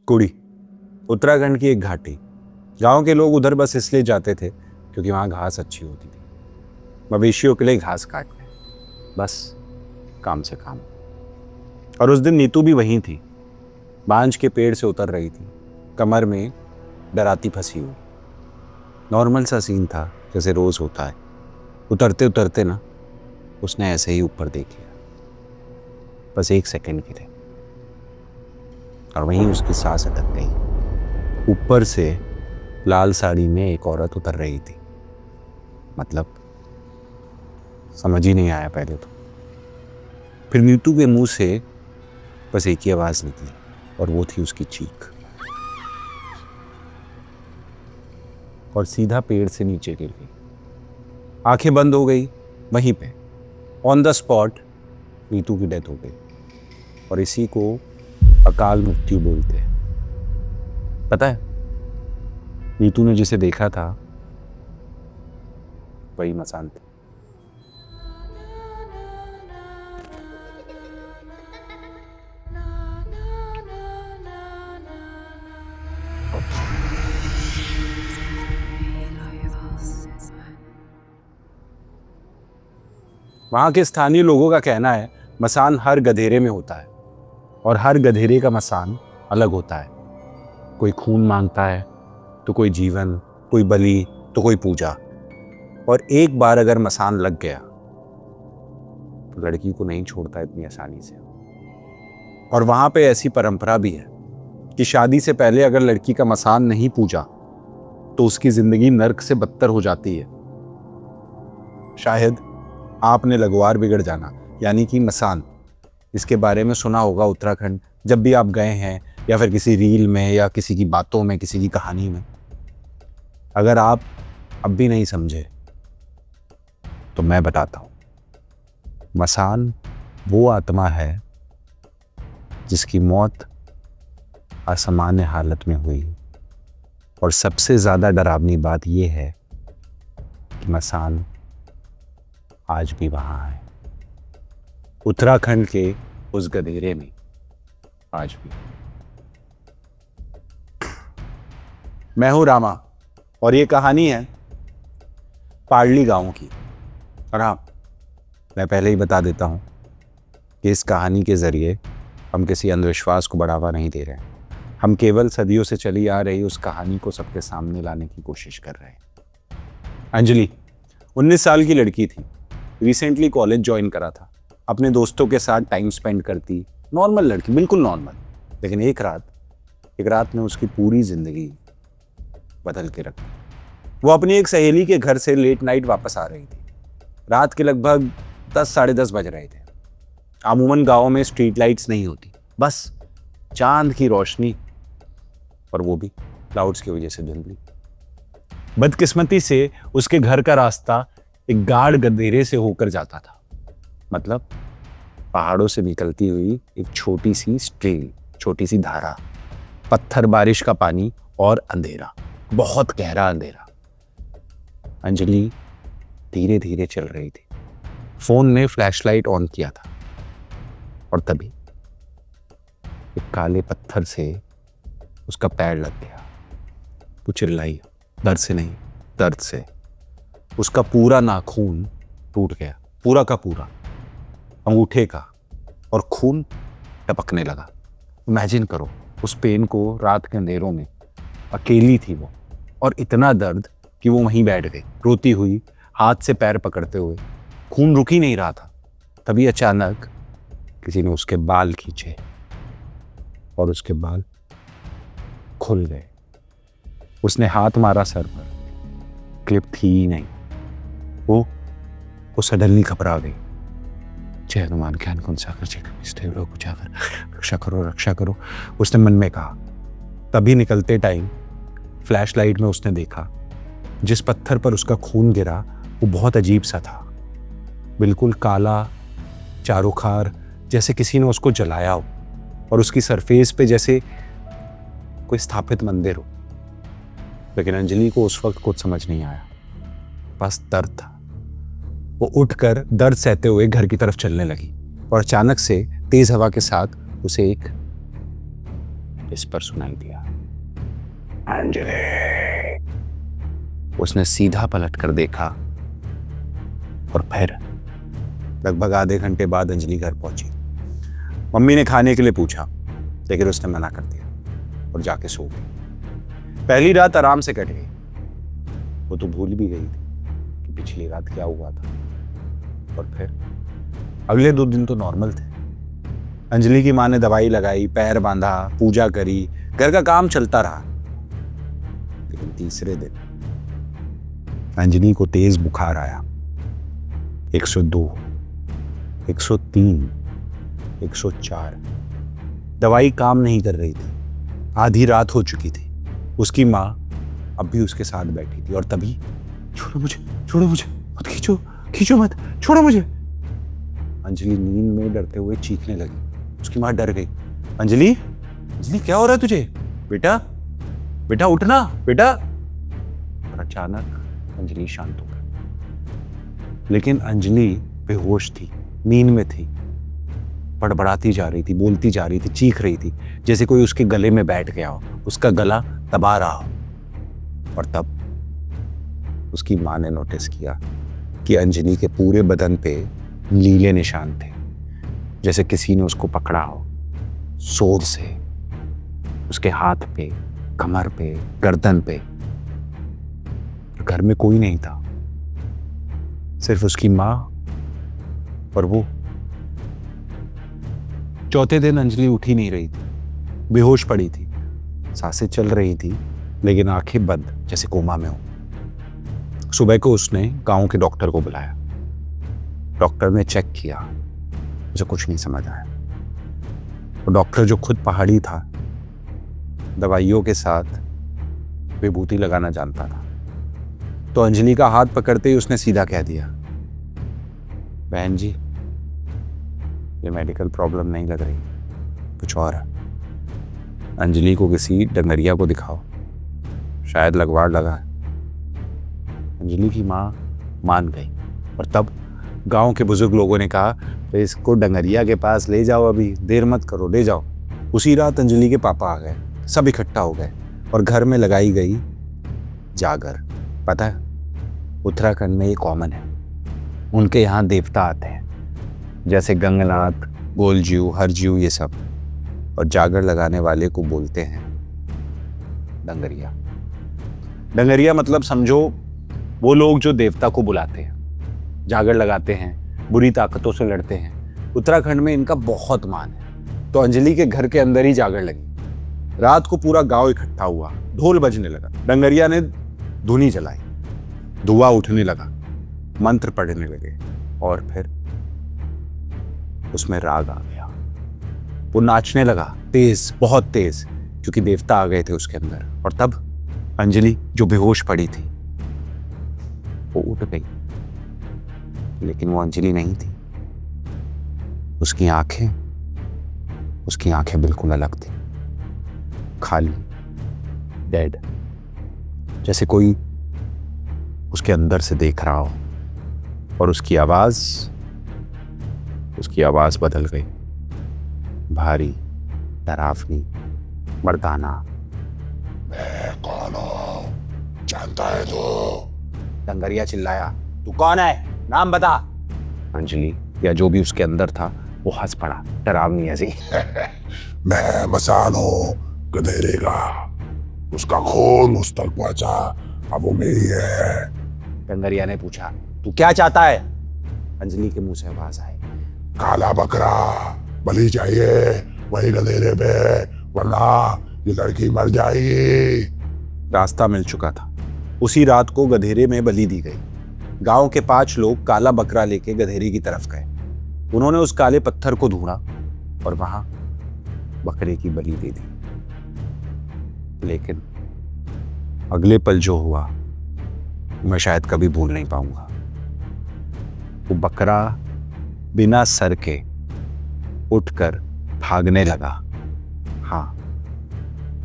कुड़ी, उत्तराखंड की एक घाटी। गांव के लोग उधर बस इसलिए जाते थे क्योंकि वहां घास अच्छी होती थी। मवेशियों के लिए घास काटने, बस काम से काम। और उस दिन नीतू भी वहीं थी, बांज के पेड़ से उतर रही थी, कमर में डराती फंसी हुई। नॉर्मल सा सीन था जैसे रोज होता है। उतरते उतरते ना उसने ऐसे ही ऊपर देख लिया, बस 1 सेकंड के लिए, और वहीं उसकी सांस अटक गई। ऊपर से लाल साड़ी में एक औरत उतर रही थी। मतलब समझ ही नहीं आया पहले तो। फिर नीतू के मुंह से बस एक ही आवाज निकली, और वो थी उसकी चीख, और सीधा पेड़ से नीचे गिर गई। आंखें बंद हो गई। वहीं पे ऑन द स्पॉट नीतू की डेथ हो गई। और इसी को अकाल मृत्यु बोलते हैं। पता है, नीतू ने जिसे देखा था वही मसान थी। वहां के स्थानीय लोगों का कहना है मसान हर गधेरे में होता है, और हर गधेरे का मसान अलग होता है। कोई खून मांगता है तो कोई जीवन, कोई बलि तो कोई पूजा। और एक बार अगर मसान लग गया तो लड़की को नहीं छोड़ता इतनी आसानी से। और वहां पे ऐसी परंपरा भी है कि शादी से पहले अगर लड़की का मसान नहीं पूजा तो उसकी जिंदगी नर्क से बदतर हो जाती है। शायद आपने लगवार बिगड़ जाना यानी कि मसान, इसके बारे में सुना होगा उत्तराखंड, जब भी आप गए हैं या फिर किसी रील में या किसी की बातों में, किसी की कहानी में। अगर आप अब भी नहीं समझे तो मैं बताता हूं। मसान वो आत्मा है जिसकी मौत असामान्य हालत में हुई। और सबसे ज्यादा डरावनी बात यह है कि मसान आज भी वहां है, उत्तराखंड के उस गधेरे में, आज भी। मैं हूं रामा, और ये कहानी है पाडली गांव की। और हाँ, मैं पहले ही बता देता हूं कि इस कहानी के जरिए हम किसी अंधविश्वास को बढ़ावा नहीं दे रहे हैं। हम केवल सदियों से चली आ रही उस कहानी को सबके सामने लाने की कोशिश कर रहे हैं। अंजलि 19 साल की लड़की थी, रिसेंटली कॉलेज ज्वाइन करा था, अपने दोस्तों के साथ टाइम स्पेंड करती, नॉर्मल लड़की, बिल्कुल नॉर्मल। लेकिन एक रात ने उसकी पूरी जिंदगी बदल के रख दी। वो अपनी एक सहेली के घर से लेट नाइट वापस आ रही थी। रात के लगभग 10 साढ़े 10 बज रहे थे। अमूमन गाँव में स्ट्रीट लाइट्स नहीं होती, बस चांद की रोशनी, और वो भी क्लाउड्स की वजह से धुंधली। बदकिस्मती से उसके घर का रास्ता एक गाढ़ गधेरे से होकर जाता था। मतलब पहाड़ों से निकलती हुई एक छोटी सी स्ट्रीम, छोटी सी धारा, पत्थर, बारिश का पानी और अंधेरा, बहुत गहरा अंधेरा। अंजलि धीरे धीरे चल रही थी। फोन ने फ्लैशलाइट ऑन किया था, और तभी एक काले पत्थर से उसका पैर लग गया। वो चिल्लाई, दर्द से नहीं, दर्द से। उसका पूरा नाखून टूट गया, पूरा का पूरा, अंगूठे का, और खून टपकने लगा। इमेजिन करो उस पेन को। रात के अंधेरों में अकेली थी वो, और इतना दर्द कि वो वहीं बैठ गई, रोती हुई, हाथ से पैर पकड़ते हुए। खून रुक ही नहीं रहा था। तभी अचानक किसी ने उसके बाल खींचे, और उसके बाल खुल गए। उसने हाथ मारा सर पर, क्लिप थी ही नहीं। वो सडनली घबरा गई। जय हनुमान ज्ञान गुण सागर, जय रक्षा करो, रक्षा करो, उसने मन में कहा। तभी निकलते टाइम फ्लैशलाइट में उसने देखा जिस पत्थर पर उसका खून गिरा वो बहुत अजीब सा था, बिल्कुल काला, चारोखार, जैसे किसी ने उसको जलाया हो, और उसकी सरफेस पे जैसे कोई स्थापित मंदिर हो। लेकिन अंजलि को उस वक्त कुछ समझ नहीं आया, बस दर्द था। वो उठकर दर्द सहते हुए घर की तरफ चलने लगी, और अचानक से तेज हवा के साथ उसे एक इस पर सुनाई दिया, अंजलि। उसने सीधा पलट कर देखा और फिर लगभग आधे घंटे बाद अंजलि घर पहुंची। मम्मी ने खाने के लिए पूछा, लेकिन उसने मना कर दिया और जाके सो गई। पहली रात आराम से कट गई। वो तो भूल भी गई थी कि पिछली रात क्या हुआ था। और फिर अगले 2 दिन तो नॉर्मल थे। अंजलि की माँ ने दवाई लगाई, पैर बांधा, पूजा करी, घर का काम चलता रहा। लेकिन तीसरे दिन अंजलि को तेज बुखार आया। 102, 103, 104। दवाई काम नहीं कर रही थी। आधी रात हो चुकी थी। उसकी माँ अब भी उसके साथ बैठी थी और तभी, छोड़ो मुझे, छोड़ो मुझे, मत खींचो, खींचो मत, छोड़ो मुझे। अंजलि नींद में डरते हुए चीखने लगी। उसकी माँ डर गई। अंजलि, अंजलि क्या हो रहा है तुझे? बेटा, बेटा उठना, बेटा। और अचानक अंजलि शांत हो गई। लेकिन अंजलि बेहोश थी, नींद में थी, बड़बड़ाती जा रही थी, बोलती जा रही थी, चीख रही थी, जैसे कोई उसके गले में बैठ गया हो, उसका गला दबा रहा हो। और तब उसकी माँ ने नोटिस किया कि अंजलि के पूरे बदन पे नीले निशान थे, जैसे किसी ने उसको पकड़ा हो जोर से। उसके हाथ पे, कमर पे, गर्दन पे। घर में कोई नहीं था, सिर्फ उसकी माँ और वो। चौथे दिन अंजलि उठी नहीं रही थी, बेहोश पड़ी थी, सांसें चल रही थी लेकिन आंखें बंद, जैसे कोमा में हो। सुबह को उसने गांव के डॉक्टर को बुलाया। डॉक्टर ने चेक किया, मुझे कुछ नहीं समझ आया। और डॉक्टर जो खुद पहाड़ी था, दवाइयों के साथ विभूति लगाना जानता था, तो अंजलि का हाथ पकड़ते ही उसने सीधा कह दिया, बहन जी, ये मेडिकल प्रॉब्लम नहीं लग रही, कुछ और है। अंजलि को किसी डंगरिया को दिखाओ, शायद लगवाड़ लगा है। अंजलि की माँ मान गई और तब गांव के बुजुर्ग लोगों ने कहा, तो इसको डंगरिया के पास ले जाओ, अभी देर मत करो, ले जाओ। उसी रात अंजलि के पापा आ गए, सब इकट्ठा हो गए और घर में लगाई गई जागर। पता है, उत्तराखंड में ये कॉमन है। उनके यहाँ देवता आते हैं, जैसे गंगनाथ, गोलजीव, हरजीव, ये सब। और जागर लगाने वाले को बोलते हैं डंगरिया। डंगरिया मतलब समझो वो लोग जो देवता को बुलाते हैं, जागर लगाते हैं, बुरी ताकतों से लड़ते हैं। उत्तराखंड में इनका बहुत मान है। तो अंजलि के घर के अंदर ही जागर लगी। रात को पूरा गांव इकट्ठा हुआ, ढोल बजने लगा, डंगरिया ने धुनी जलाई, धुआं उठने लगा, मंत्र पढ़ने लगे और फिर उसमें राग आ गया। वो नाचने लगा, तेज, बहुत तेज, क्योंकि देवता आ गए थे उसके अंदर। और तब अंजलि जो बेहोश पड़ी थी वो उठ गई, लेकिन वो अंजलि नहीं थी। उसकी आंखें बिल्कुल अलग थी, खाली, डेड, जैसे कोई उसके अंदर से देख रहा हो। और उसकी आवाज बदल गई, भारी, डरावनी, मर्दाना। मैं कौन हूं, जानता है तू? डंगरिया चिल्लाया। तू कौन है, नाम बता। अंजलि या जो भी उसके अंदर था वो हंस पड़ा, डरावनी ऐसी। मैं मसान हूं गधेरे का, उसका खून उस तक पहुंचा, अब वो मेरी है। डंगरिया ने पूछा, तू क्या चाहता है? अंजलि के मुंह से आवाज आई, काला बकरा बलि चाहिए, वही गधेरे पे, वरना ये लड़की मर जाएगी। रास्ता मिल चुका था। उसी रात को गधेरे में बलि दी गई। गांव के 5 लोग काला बकरा लेके गधेरे की तरफ गए। उन्होंने उस काले पत्थर को ढूंढा और वहां बकरे की बलि दे दी। लेकिन अगले पल जो हुआ मैं शायद कभी भूल नहीं पाऊंगा। वो बकरा बिना सर के उठकर भागने लगा। हाँ,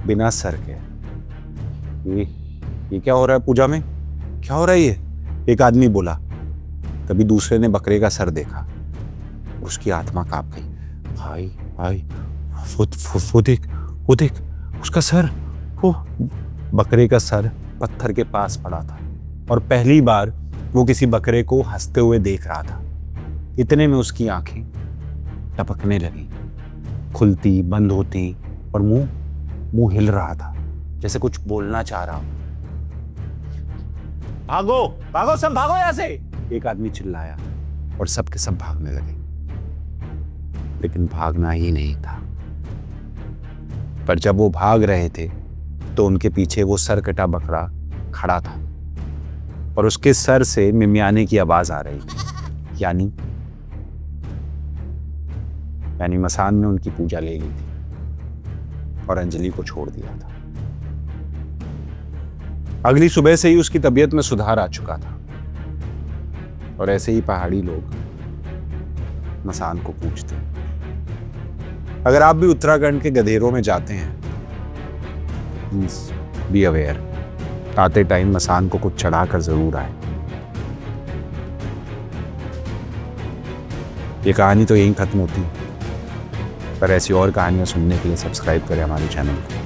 बिना सर के। ये क्या हो रहा है पूजा में? क्या हो रहा है ये? एक आदमी बोला। तभी दूसरे ने बकरे का सर देखा। उसकी आत्मा कांप गई। भाई भाई, वो देख, उसका सर, वो बकरे का सर पत्थर के पास पड़ा था और पहली बार वो किसी बकरे को हंसते हुए देख रहा था। इतने में उसकी आंखें टपकने लगी, खुलती बंद होती और मुंह हिल रहा था जैसे कुछ बोलना चाह रहा हो। भागो भागो, सब भागो यहां से, एक आदमी चिल्लाया और सब के सब भागने लगे। लेकिन भागना ही नहीं था, पर जब वो भाग रहे थे तो उनके पीछे वो सरकटा बकरा खड़ा था और उसके सर से मिमियाने की आवाज आ रही थी। यानी मसान ने उनकी पूजा ले ली थी और अंजलि को छोड़ दिया था। अगली सुबह से ही उसकी तबीयत में सुधार आ चुका था और ऐसे ही पहाड़ी लोग मसान को पूछते। अगर आप भी उत्तराखंड के गधेरों में जाते हैं, प्लीज बी अवेयर, आते टाइम मसान को कुछ चढ़ाकर जरूर आए। ये कहानी तो यहीं खत्म होती है, पर ऐसी और कहानियां सुनने के लिए सब्सक्राइब करें हमारे चैनल को।